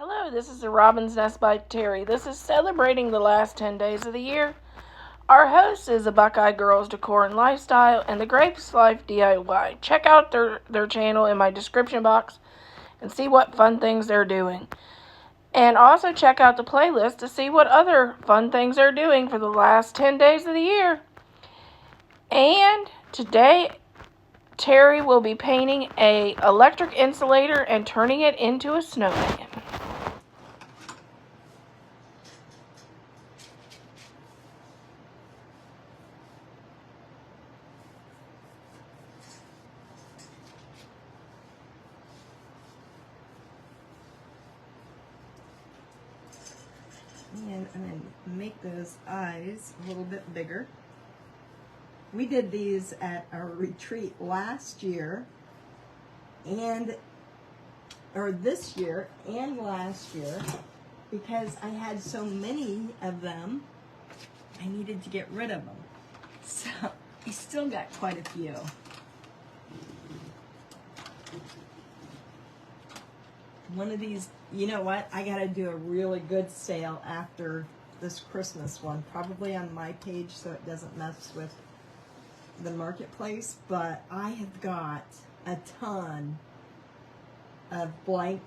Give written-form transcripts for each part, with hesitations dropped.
Hello, this is the Robin's Nest by Terry. This is celebrating the last 10 days of the year. Our host is the Buckeye Girls Decor and Lifestyle and the Grapes Life DIY. Check out their channel in my description box and see what fun things they're doing. And also check out the playlist to see what other fun things they're doing for the last 10 days of the year. And today, Terry will be painting an electric insulator and turning it into a snowman. And I'm going to make those eyes a little bit bigger. We did these at our retreat last year, or this year and last year, because I had so many of them, I needed to get rid of them. So I still got quite a few. One of these, you know what? I got to do a really good sale after this Christmas one, probably on my page so it doesn't mess with the marketplace. But I have got a ton of blank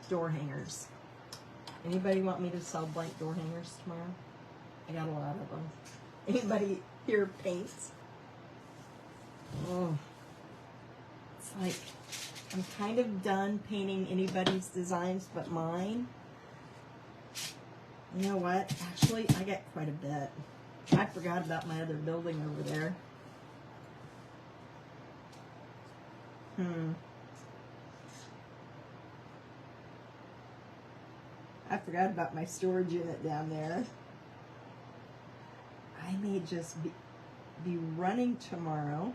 door hangers. Anybody want me to sell blank door hangers tomorrow? I got a lot of them. Anybody here paints? Oh, it's like I'm kind of done painting anybody's designs but mine. You know what? Actually, I got quite a bit. I forgot about my other building over there. I forgot about my storage unit down there. I may just be running tomorrow.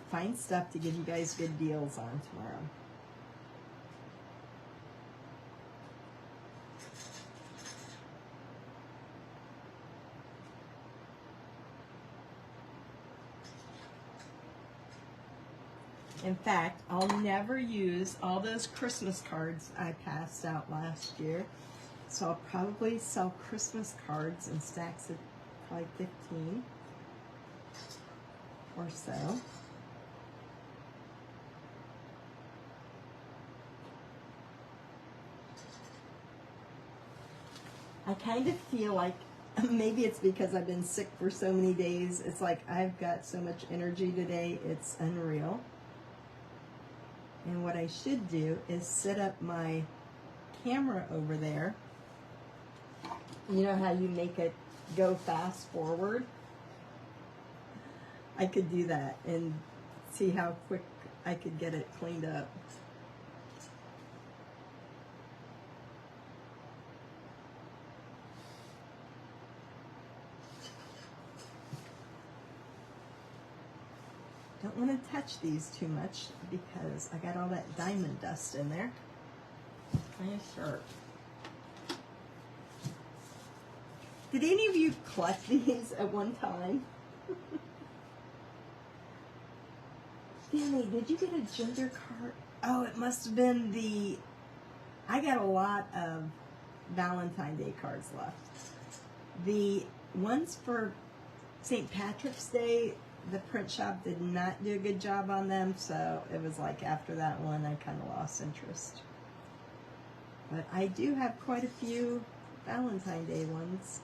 Find stuff to give you guys good deals on tomorrow. In fact, I'll never use all those Christmas cards I passed out last year. So I'll probably sell Christmas cards in stacks of probably 15 or so. I kind of feel like maybe it's because I've been sick for so many days. It's like I've got so much energy today, it's unreal. And what I should do is set up my camera over there. You know how you make it go fast forward? I could do that and see how quick I could get it cleaned up. Don't want to touch these too much because I got all that diamond dust in there. It's kind of sharp. Did any of you collect these at one time? Danny, did you get a gender card? Oh, it must have been I got a lot of Valentine's Day cards left. The ones for St. Patrick's Day, the print shop did not do a good job on them, so it was like after that one I kind of lost interest. But I do have quite a few Valentine's Day ones.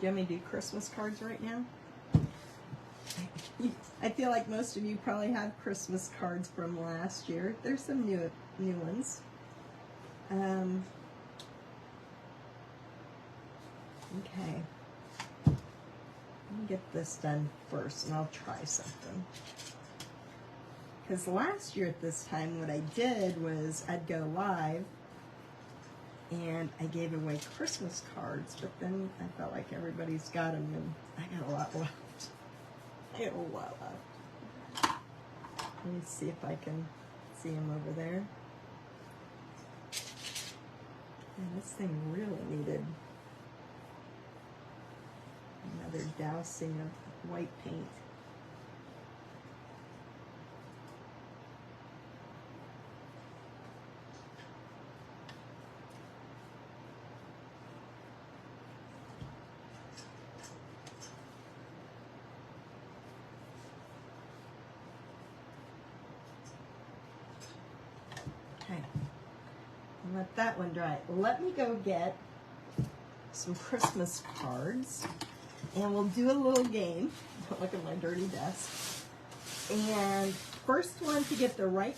Do you want me to do Christmas cards right now? I feel like most of you probably have Christmas cards from last year. There's some new ones. Okay. Let me get this done first and I'll try something. Because last year at this time what I did was I'd go live and I gave away Christmas cards, but then I felt like everybody's got them and I got a lot left. I got a lot left. Let me see if I can see them over there. And this thing really needed another dousing of white paint. Okay, let that one dry. Let me go get some Christmas cards and we'll do a little game. Don't look at my dirty desk. And first one to get the right